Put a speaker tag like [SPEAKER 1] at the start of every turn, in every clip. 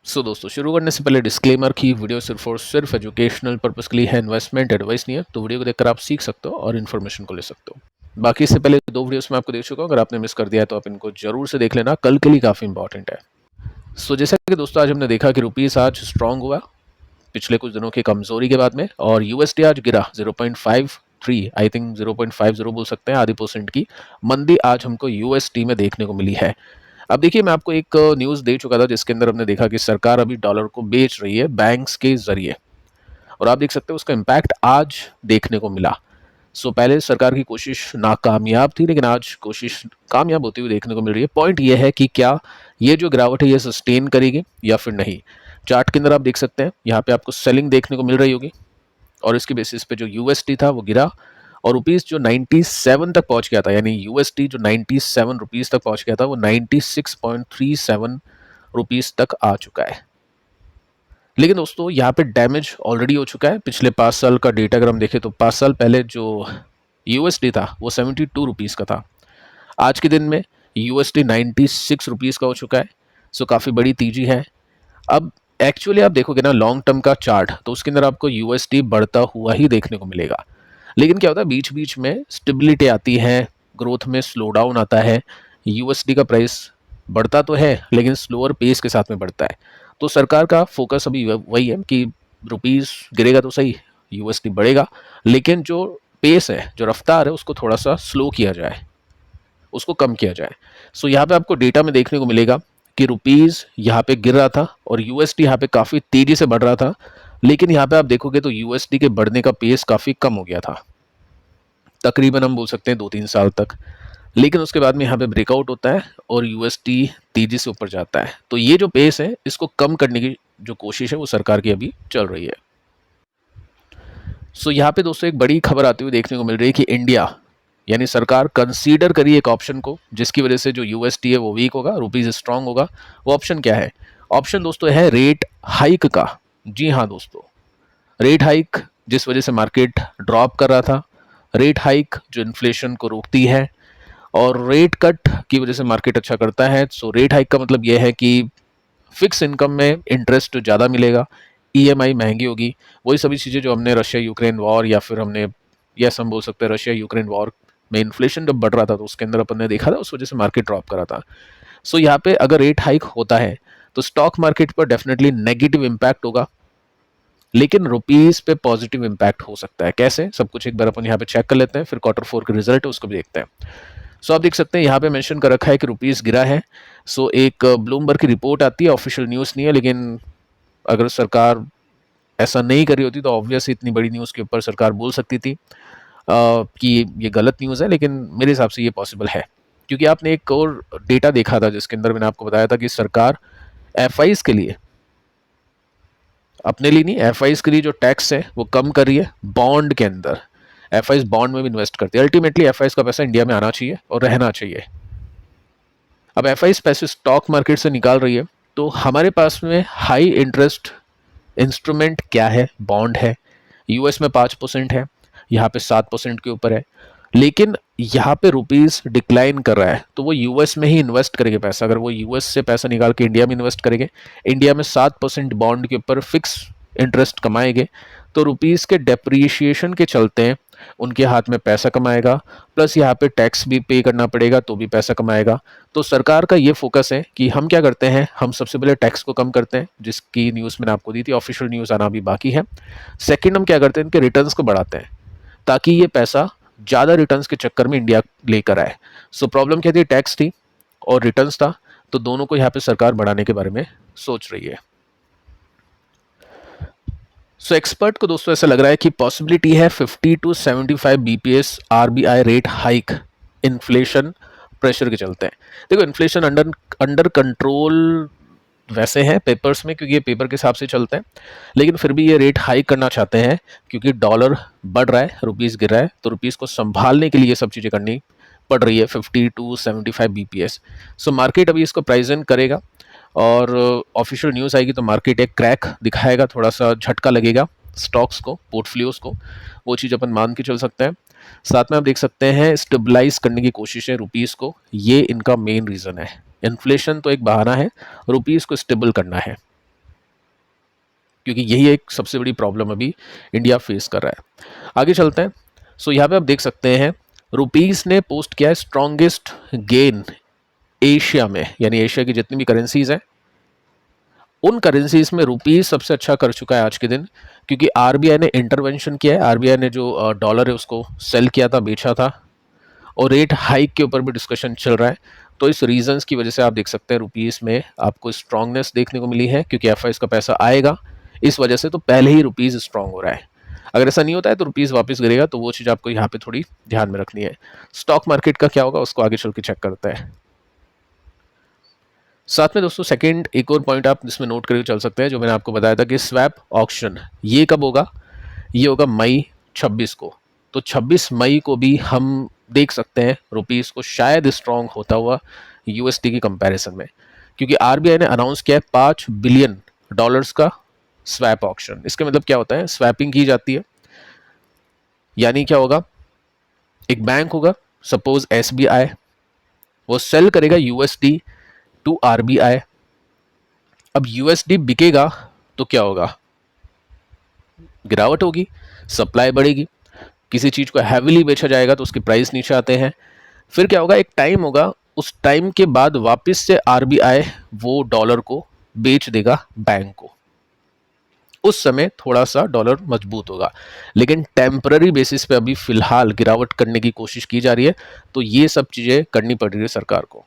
[SPEAKER 1] दोस्तों शुरू करने से पहले डिस्क्लेमर की वीडियो सिर्फ और सिर्फ एजुकेशनल पर्पस के लिए है, इन्वेस्टमेंट एडवाइस नहीं है। तो वीडियो को देखकर आप सीख सकते हो और इन्फॉर्मेशन को ले सकते हो। बाकी इससे पहले दो वीडियोस में आपको देख चुका हूँ, अगर आपने मिस कर दिया है तो आप इनको जरूर से देख लेना, कल के लिए काफ़ी इंपॉर्टेंट है। जैसा कि दोस्तों आज हमने देखा कि रुपीस आज स्ट्रांग हुआ पिछले कुछ दिनों की कमजोरी के बाद में, और यूएसडी आज गिरा 0.53, आई थिंक 0.50 बोल सकते हैं, आधी % की मंदी आज हमको यूएसडी में देखने को मिली है। अब देखिए, मैं आपको एक न्यूज़ दे चुका था जिसके अंदर हमने देखा कि सरकार अभी डॉलर को बेच रही है बैंक्स के जरिए, और आप देख सकते हो उसका इम्पैक्ट आज देखने को मिला। पहले सरकार की कोशिश नाकामयाब थी, लेकिन आज कोशिश कामयाब होती हुई देखने को मिल रही है। पॉइंट ये है कि क्या ये जो गिरावट है ये सस्टेन करेगी या फिर नहीं। चार्ट के अंदर आप देख सकते हैं, यहाँ पे आपको सेलिंग देखने को मिल रही होगी, और इसके बेसिस पे जो यूएसडी था वो गिरा, और रुपीस जो 97 तक पहुंच गया था, यानी यूएसडी जो 97 रुपीस तक पहुंच गया था, वो 96.37 रुपीस तक आ चुका है। लेकिन दोस्तों यहाँ पे डैमेज ऑलरेडी हो चुका है। पिछले 5 साल का डेटा अगर हम देखें तो 5 साल पहले जो यूएसडी था वो 72 रुपीस का था। आज के दिन में यूएसडी 96 रुपीस का हो चुका है। काफ़ी बड़ी तेजी है। अब एक्चुअली आप देखोगे ना लॉन्ग टर्म का चार्ट, तो उसके अंदर आपको यूएसडी बढ़ता हुआ ही देखने को मिलेगा। लेकिन क्या होता है, बीच बीच में स्टेबिलिटी आती है, ग्रोथ में स्लो डाउन आता है। यूएसडी का प्राइस बढ़ता तो है लेकिन स्लोअर पेस के साथ में बढ़ता है। तो सरकार का फोकस अभी वही है कि रुपीस गिरेगा तो सही, यूएसडी बढ़ेगा, लेकिन जो पेस है, जो रफ्तार है, उसको थोड़ा सा स्लो किया जाए, उसको कम किया जाए। यहाँ पे आपको डेटा में देखने को मिलेगा कि रुपीस यहाँ पे गिर रहा था और यूएसडी यहाँ पे काफ़ी तेजी से बढ़ रहा था। लेकिन यहाँ पे आप देखोगे तो यूएसडी के बढ़ने का पेस काफ़ी कम हो गया था, तकरीबन हम बोल सकते हैं 2-3 साल तक। लेकिन उसके बाद में यहाँ पे ब्रेकआउट होता है और यूएसडी तेजी से ऊपर जाता है। तो ये जो पेस है इसको कम करने की जो कोशिश है वो सरकार की अभी चल रही है। यहाँ पे दोस्तों एक बड़ी खबर आती हुई देखने को मिल रही है कि इंडिया, यानी सरकार कंसीडर करी एक ऑप्शन को जिसकी वजह से जो यूएसडी है वो वीक होगा, रुपीज स्ट्रांग होगा। वो ऑप्शन क्या है? ऑप्शन दोस्तों है रेट हाइक का। जी हाँ दोस्तों, रेट हाइक जिस वजह से मार्केट ड्रॉप कर रहा था, रेट हाइक जो इन्फ्लेशन को रोकती है, और रेट कट की वजह से मार्केट अच्छा करता है। रेट हाइक का मतलब यह है कि फिक्स इनकम में इंटरेस्ट ज़्यादा मिलेगा, ईएमआई महंगी होगी, वही सभी चीज़ें जो हमने रशिया यूक्रेन वॉर, या फिर हमने यस हम बोल सकते हैं रशिया यूक्रेन वॉर में इन्फ्लेशन जब बढ़ रहा था तो उसके अंदर अपन ने देखा था, उस वजह से मार्केट ड्रॉप करा था। यहाँ पे अगर रेट हाइक होता है तो स्टॉक मार्केट पर डेफिनेटली नेगेटिव इम्पैक्ट होगा, लेकिन रुपीस पे पॉजिटिव इम्पैक्ट हो सकता है। कैसे? सब कुछ एक बार अपन यहाँ पे चेक कर लेते हैं, फिर Q4 के रिजल्ट है उसको भी देखते हैं। आप देख सकते हैं यहाँ पे मेंशन कर रखा है कि रुपीस गिरा है। एक ब्लूमबर्ग की रिपोर्ट आती है, ऑफिशियल न्यूज़ नहीं है, लेकिन अगर सरकार ऐसा नहीं करी होती तो ऑब्वियस इतनी बड़ी न्यूज़ के ऊपर सरकार बोल सकती थी कि ये गलत न्यूज़ है, लेकिन मेरे हिसाब से ये पॉसिबल है। क्योंकि आपने एक और डेटा देखा था जिसके अंदर मैंने आपको बताया था कि सरकार एफआईज के लिए, अपने लिए नहीं, एफआईज के लिए जो टैक्स है वो कम कर रही है बॉन्ड के अंदर। एफआईज बॉन्ड में भी इन्वेस्ट करती है। अल्टीमेटली एफआईज का पैसा इंडिया में आना चाहिए और रहना चाहिए। अब एफआईज पैसे स्टॉक मार्केट से निकाल रही है, तो हमारे पास में हाई इंटरेस्ट इंस्ट्रूमेंट क्या है? बॉन्ड है। यूएस में 5% है, यहाँ पे 7% के ऊपर है। लेकिन यहाँ पे रुपीस डिक्लाइन कर रहा है, तो वो यूएस में ही इन्वेस्ट करेंगे पैसा। अगर वो यूएस से पैसा निकाल के इंडिया में इन्वेस्ट करेंगे, इंडिया में 7% बॉन्ड के ऊपर फिक्स इंटरेस्ट कमाएंगे, तो रुपीस के डेप्रिशिएशन के चलते उनके हाथ में पैसा कमाएगा, प्लस यहाँ पे टैक्स भी पे करना पड़ेगा तो भी पैसा कमाएगा। तो सरकार का ये फोकस है कि हम क्या करते हैं, हम सबसे पहले टैक्स को कम करते हैं, जिसकी न्यूज़ मैंने आपको दी थी, ऑफिशियल न्यूज़ आना अभी बाकी है। सेकंड, हम क्या करते हैं, इनके रिटर्न्स को बढ़ाते हैं ताकि ये पैसा ज़्यादा रिटर्न्स के चक्कर में इंडिया लेकर आए। प्रॉब्लम क्या थी? टैक्स थी और रिटर्न्स था, तो दोनों को यहाँ पे सरकार बढ़ाने के बारे में सोच रही है। एक्सपर्ट को दोस्तों ऐसा लग रहा है कि पॉसिबिलिटी है 50 to 75 BPS RBI rate hike inflation pressure के चलते हैं। देखो, इन्फ्लेशन अंडर कंट्रोल वैसे है पेपर्स में, क्योंकि ये पेपर के हिसाब से चलते हैं, लेकिन फिर भी ये रेट हाइक करना चाहते हैं क्योंकि डॉलर बढ़ रहा है, रुपीस गिर रहा है, तो रुपीस को संभालने के लिए ये सब चीज़ें करनी पड़ रही है। 50 to 75 बीपीएस। मार्केट अभी इसको प्राइस इन करेगा, और ऑफिशियल न्यूज़ आएगी तो मार्केट एक क्रैक दिखाएगा, थोड़ा सा झटका लगेगा स्टॉक्स को, पोर्टफोलियोज को, वो चीज़ अपन मान के चल सकते हैं। साथ में आप देख सकते हैं स्टेबलाइज करने की कोशिश है रुपीस को, ये इनका मेन रीज़न है। इन्फ्लेशन तो एक बहाना है, रुपीस को स्टेबल करना है। क्योंकि यही एक सबसे बड़ी प्रॉब्लम अभी इंडिया फेस कर रहा है। आगे चलते हैं। सो यहाँ पे आप देख सकते हैं रुपीस ने पोस्ट किया है स्ट्रॉन्गेस्ट गेन एशिया में, यानी एशिया की जितनी भी करेंसीज हैं उन करेंसीज में रुपीस सबसे अच्छा कर चुका है आज के दिन, क्योंकि आरबीआई ने इंटरवेंशन किया है। आरबीआई ने जो डॉलर है उसको सेल किया था, बेचा था, और रेट हाइक के ऊपर भी डिस्कशन चल रहा है। तो इस रीजंस की वजह से आप देख सकते हैं रुपीस में आपको स्ट्रांगनेस देखने को मिली है, क्योंकि एफआईएस का पैसा आएगा इस वजह से, तो पहले ही रुपीस स्ट्रांग हो रहा है। अगर ऐसा नहीं होता है तो रुपीस वापस गिरेगा, तो वो चीज़ आपको यहाँ पे थोड़ी ध्यान में रखनी है। स्टॉक मार्केट का क्या होगा उसको आगे चल के चेक करते हैं। साथ में दोस्तों सेकंड एक और पॉइंट आप इसमें नोट करके चल सकते हैं, जो मैंने आपको बताया था कि स्वैप ऑक्शन ये कब होगा, ये होगा मई 26 को। तो 26 मई को भी हम देख सकते हैं रुपीस को शायद स्ट्रांग होता हुआ यूएसडी की कंपैरिजन में, क्योंकि आरबीआई ने अनाउंस किया है $5 बिलियन का स्वैप ऑक्शन। इसका मतलब क्या होता है, स्वैपिंग की जाती है, यानी क्या होगा, एक बैंक होगा सपोज एसबीआई, वो सेल करेगा यूएसडी टू आरबीआई। अब यूएसडी बिकेगा तो क्या होगा, गिरावट होगी, सप्लाई बढ़ेगी। किसी चीज़ को हैविली बेचा जाएगा तो उसके प्राइस नीचे आते हैं। फिर क्या होगा, एक टाइम होगा, उस टाइम के बाद वापस से आरबीआई वो डॉलर को बेच देगा बैंक को। उस समय थोड़ा सा डॉलर मजबूत होगा, लेकिन टेम्पररी बेसिस पे अभी फिलहाल गिरावट करने की कोशिश की जा रही है। तो ये सब चीज़ें करनी पड़ रही है सरकार को।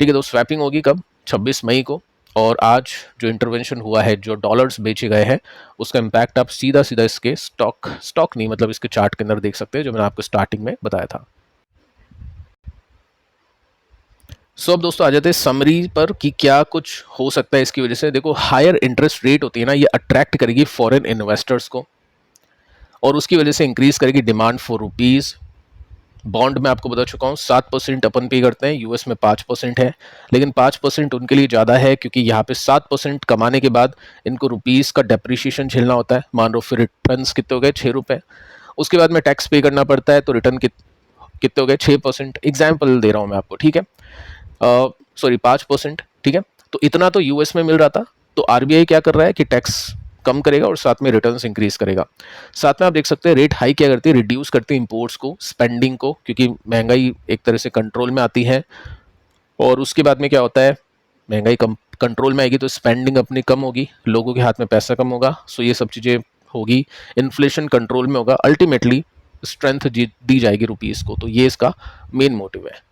[SPEAKER 1] ठीक है, तो स्वैपिंग होगी कब, 26 मई को। और आज जो इंटरवेंशन हुआ है, जो डॉलर्स बेचे गए हैं, उसका इम्पैक्ट आप सीधा सीधा इसके स्टॉक नहीं मतलब इसके चार्ट के अंदर देख सकते हैं, जो मैंने आपको स्टार्टिंग में बताया था। सो अब दोस्तों आ जाते हैं समरी पर कि क्या कुछ हो सकता है इसकी वजह से। देखो, हायर इंटरेस्ट रेट होती है ना, ये अट्रैक्ट करेगी फॉरेन इन्वेस्टर्स को, और उसकी वजह से इंक्रीज करेगी डिमांड फॉर रुपीज़। बॉन्ड में आपको बता चुका हूँ 7% अपन पे करते हैं, यूएस में 5% है, लेकिन 5% उनके लिए ज़्यादा है, क्योंकि यहाँ पे 7% कमाने के बाद इनको रुपीज़ का डेप्रिशिएशन झेलना होता है। मान लो फिर रिटर्न कितने हो गए, 6 रुपये, उसके बाद में टैक्स पे करना पड़ता है, तो रिटर्न कितने हो गए, 6%। एग्जाम्पल दे रहा हूँ मैं आपको, ठीक है, सॉरी 5%, ठीक है। तो इतना तो यूएस में मिल रहा था, तो आरबीआई क्या कर रहा है कि टैक्स कम करेगा और साथ में रिटर्न्स इंक्रीज करेगा। साथ में आप देख सकते हैं रेट हाई क्या करती है, रिड्यूस करती है इंपोर्ट्स को, स्पेंडिंग को, क्योंकि महंगाई एक तरह से कंट्रोल में आती है। और उसके बाद में क्या होता है, महंगाई कम कंट्रोल में आएगी तो स्पेंडिंग अपनी कम होगी, लोगों के हाथ में पैसा कम होगा। सो ये सब चीज़ें होगी, इन्फ्लेशन कंट्रोल में होगा, अल्टीमेटली स्ट्रेंथ दी जाएगी रुपीज़ को। तो ये इसका मेन मोटिव है।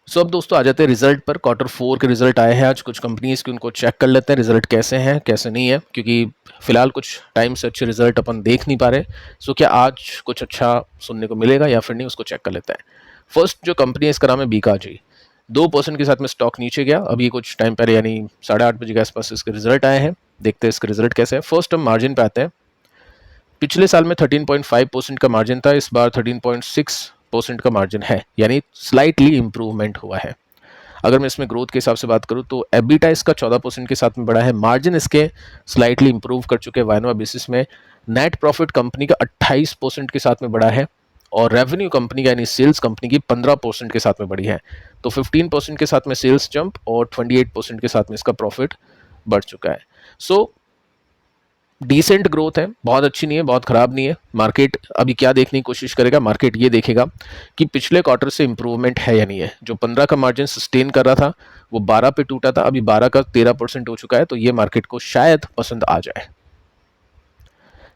[SPEAKER 1] सो अब दोस्तों आ जाते हैं रिजल्ट पर। Q4 के रिजल्ट आए हैं आज कुछ कंपनीज के, उनको चेक कर लेते हैं रिजल्ट कैसे हैं कैसे नहीं है, क्योंकि फिलहाल कुछ टाइम से अच्छे रिजल्ट अपन देख नहीं पा रहे। सो क्या आज कुछ अच्छा सुनने को मिलेगा या फिर नहीं, उसको चेक कर लेते हैं। फर्स्ट जो कंपनी है इसका नाम है बीकाजी, 2% के साथ में स्टॉक नीचे गया अभी कुछ टाइम पहले, यानी 8:30 बजे के आसपास इसके रिजल्ट आए हैं। देखते हैं इसके रिजल्ट कैसे है। फर्स्ट हम मार्जिन पे आते हैं। पिछले साल में 13.5% का मार्जिन था, इस बार 13.6% का मार्जिन है, यानी स्लाइटली इंप्रूवमेंट हुआ है। अगर मैं इसमें ग्रोथ के हिसाब से बात करूं तो एबिटा इसका 14% के साथ में बढ़ा है, मार्जिन इसके स्लाइटली इंप्रूव कर चुके हैं वायनवा बेसिस में। नेट प्रॉफिट कंपनी का 28% के साथ में बढ़ा है, और रेवेन्यू कंपनी का यानी सेल्स कंपनी की 15% के साथ में बढ़ी है। तो 15% के साथ में सेल्स जंप और 28% के साथ में इसका प्रॉफिट बढ़ चुका है। सो डिसेंट ग्रोथ है, बहुत अच्छी नहीं है, बहुत ख़राब नहीं है। मार्केट अभी क्या देखने की कोशिश करेगा, मार्केट ये देखेगा कि पिछले क्वार्टर से इंप्रूवमेंट है या नहीं है। जो 15 का मार्जिन सस्टेन कर रहा था वो 12 पे टूटा था, अभी 12 का 13% हो चुका है, तो ये मार्केट को शायद पसंद आ जाए।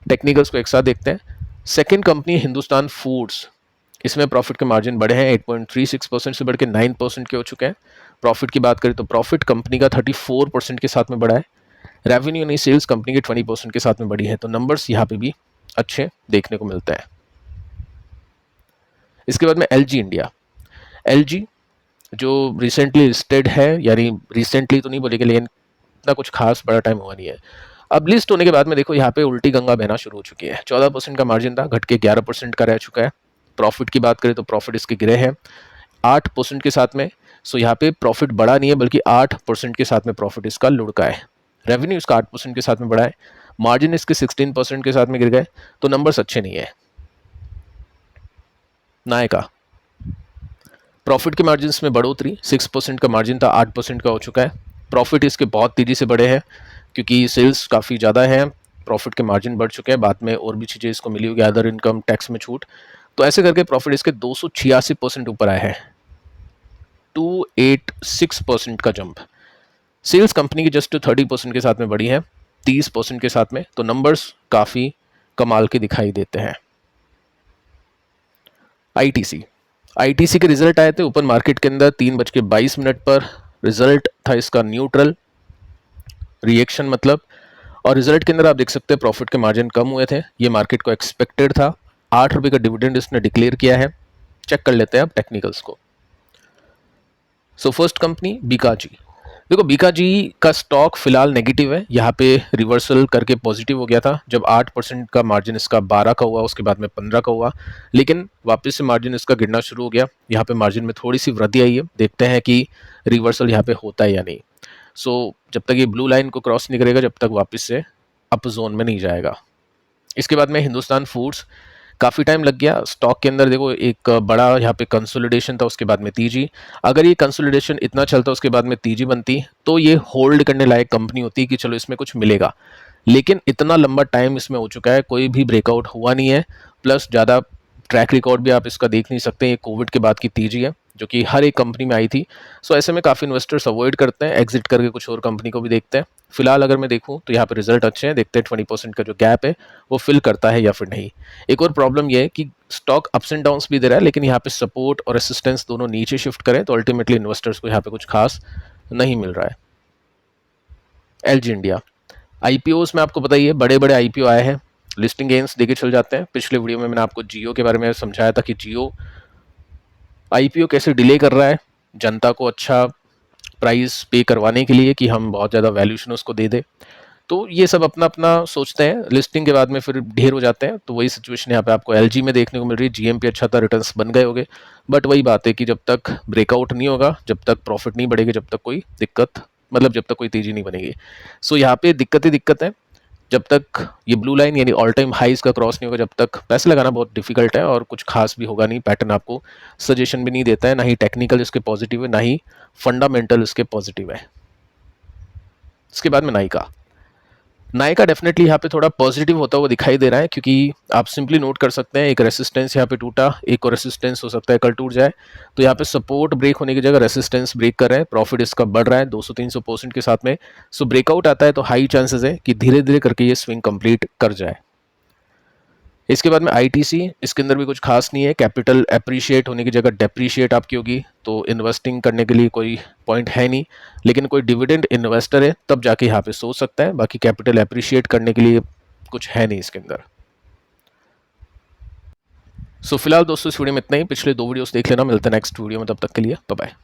[SPEAKER 1] टेक्निकल्स को एक साथ देखते हैं। सेकेंड कंपनी हिंदुस्तान फूड्स, इसमें प्रॉफिट के मार्जिन बढ़े हैं, 8.36% से बढ़ के 9% के हो चुके हैं। प्रॉफिट की बात करें तो प्रॉफिट कंपनी का 34% के साथ में बढ़ा है, रेवेन्यू नहीं सेल्स कंपनी के 20% के साथ में बढ़ी है। तो नंबर्स यहाँ पे भी अच्छे देखने को मिलते हैं। इसके बाद में एलजी इंडिया, एलजी जो रिसेंटली लिस्टेड है, यानी रिसेंटली तो नहीं बोलेंगे लेकिन इतना कुछ खास बड़ा टाइम हुआ नहीं है। अब लिस्ट होने के बाद में देखो यहाँ पे उल्टी गंगा बहना शुरू हो चुकी है। 14% का मार्जिन था, घट के 11% का रह चुका है। प्रॉफिट की बात करें तो प्रॉफिट इसके गिरे हैं 8% के साथ में। सो यहाँ पे प्रॉफिट बढ़ा नहीं है, बल्कि 8% के साथ में प्रॉफिट इसका लुढ़का है। रेवेन्यू इसका 8% के साथ में बढ़ा है, मार्जिन इसके 16% के साथ में गिर गए। तो नंबर्स अच्छे नहीं है। नायका, प्रॉफिट के मार्जिन में बढ़ोतरी, 6% का मार्जिन था 8% का हो चुका है। प्रॉफिट इसके बहुत तेजी से बढ़े हैं, क्योंकि सेल्स काफ़ी ज़्यादा है, प्रॉफिट के मार्जिन बढ़ चुके हैं, बाद में और भी चीज़ें इसको मिली होगी, अदर इनकम टैक्स में छूट, तो ऐसे करके प्रॉफिट इसके 286% ऊपर आया है, 286% का जंप। सेल्स कंपनी की जस्ट 30% के साथ में बढ़ी है, 30% के साथ में, तो नंबर्स काफ़ी कमाल के दिखाई देते हैं। आईटीसी के रिजल्ट आए थे ओपन मार्केट के अंदर 3:22 पर, रिजल्ट था इसका न्यूट्रल, रिएक्शन मतलब, और रिजल्ट के अंदर आप देख सकते हैं प्रॉफिट के मार्जिन कम हुए थे, ये मार्केट को एक्सपेक्टेड था। 8 रुपये का डिविडेंड इसने डिक्लेयर किया है। चेक कर लेते हैं अब टेक्निकल्स को। So first company Bikaji. देखो बीकाजी का स्टॉक फिलहाल नेगेटिव है, यहाँ पे रिवर्सल करके पॉजिटिव हो गया था जब 8% का मार्जिन इसका 12 का हुआ, उसके बाद में 15 का हुआ, लेकिन वापस से मार्जिन इसका गिरना शुरू हो गया। यहाँ पे मार्जिन में थोड़ी सी वृद्धि आई है, देखते हैं कि रिवर्सल यहाँ पे होता है या नहीं। सो जब तक ये ब्लू लाइन को क्रॉस नहीं करेगा, जब तक वापस से अप जोन में नहीं जाएगा। इसके बाद में हिंदुस्तान फूड्स, काफ़ी टाइम लग गया स्टॉक के अंदर, देखो एक बड़ा यहाँ पे कंसोलिडेशन था, उसके बाद में तीजी। अगर ये कंसोलिडेशन इतना चलता उसके बाद में तीजी बनती तो ये होल्ड करने लायक कंपनी होती कि चलो इसमें कुछ मिलेगा, लेकिन इतना लंबा टाइम इसमें हो चुका है, कोई भी ब्रेकआउट हुआ नहीं है, प्लस ज़्यादा ट्रैक रिकॉर्ड भी आप इसका देख नहीं सकते। ये कोविड के बाद की तीजी है जो कि हर एक कंपनी में आई थी। सो ऐसे में काफ़ी इन्वेस्टर्स अवॉइड करते हैं, एग्जिट करके कुछ और कंपनी को भी देखते हैं। फिलहाल अगर मैं देखूं तो यहाँ पे रिजल्ट अच्छे हैं, देखते हैं 20% का जो गैप है वो फिल करता है या फिर नहीं। एक और प्रॉब्लम ये है कि स्टॉक अप्स एंड डाउन्स भी दे रहा है, लेकिन यहाँ पे सपोर्ट और रेसिस्टेंस दोनों नीचे शिफ्ट करें तो अल्टीमेटली इन्वेस्टर्स को यहाँ पे कुछ खास नहीं मिल रहा है। एलजी इंडिया, आईपीओस में आपको बताइए बड़े बड़े आईपीओ आए हैं, लिस्टिंग गेन्स देके चल जाते हैं। पिछले वीडियो में मैंने आपको जियो के बारे में समझाया था कि जियो आईपीओ कैसे डिले कर रहा है जनता को अच्छा प्राइस पे करवाने के लिए कि हम बहुत ज़्यादा वैल्यूशन उसको दे दे। तो ये सब अपना अपना सोचते हैं, लिस्टिंग के बाद में फिर ढेर हो जाते हैं। तो वही सिचुएशन यहाँ पे आपको एलजी में देखने को मिल रही है। जीएमपी अच्छा था, रिटर्न्स बन गए होंगे, बट वही बात है कि जब तक ब्रेकआउट नहीं होगा, जब तक प्रॉफिट नहीं बढ़ेगी, जब तक कोई दिक्कत, मतलब जब तक कोई तेजी नहीं बनेगी। सो यहाँ पे दिक्कत ही दिक्कत है, जब तक ये ब्लू लाइन यानी ऑल टाइम हाईज का क्रॉस नहीं होगा, जब तक पैसे लगाना बहुत डिफिकल्ट है और कुछ खास भी होगा नहीं। पैटर्न आपको सजेशन भी नहीं देता है, ना ही टेक्निकल इसके पॉजिटिव है, ना ही फंडामेंटल इसके पॉजिटिव है। इसके बाद में नायका डेफिनेटली यहाँ पे थोड़ा पॉजिटिव होता हुआ दिखाई दे रहा है, क्योंकि आप सिंपली नोट कर सकते हैं एक रेसिस्टेंस यहाँ पे टूटा, एक और रेसिस्टेंस हो सकता है कल टूट जाए, तो यहाँ पे सपोर्ट ब्रेक होने की जगह रेसिस्टेंस ब्रेक कर रहा है, प्रॉफिट इसका बढ़ रहा है 200-300% के साथ में। सो ब्रेकआउट आता है तो हाई चांसेस है कि धीरे धीरे करके ये स्विंग कंप्लीट कर जाए। इसके बाद में आईटीसी, इसके अंदर भी कुछ खास नहीं है, कैपिटल एप्रिशिएट होने की जगह डेप्रिशिएट आपकी होगी, तो इन्वेस्टिंग करने के लिए कोई पॉइंट है नहीं, लेकिन कोई डिविडेंड इन्वेस्टर है तब जाके यहाँ पे सोच सकता है, बाकी कैपिटल एप्रिशिएट करने के लिए कुछ है नहीं इसके अंदर। सो फिलहाल दोस्तों इस वीडियो में इतना ही, पिछले 2 वीडियोस देख लेना, मिलते हैं नेक्स्ट वीडियो में, तब तक के लिए बाय बाय।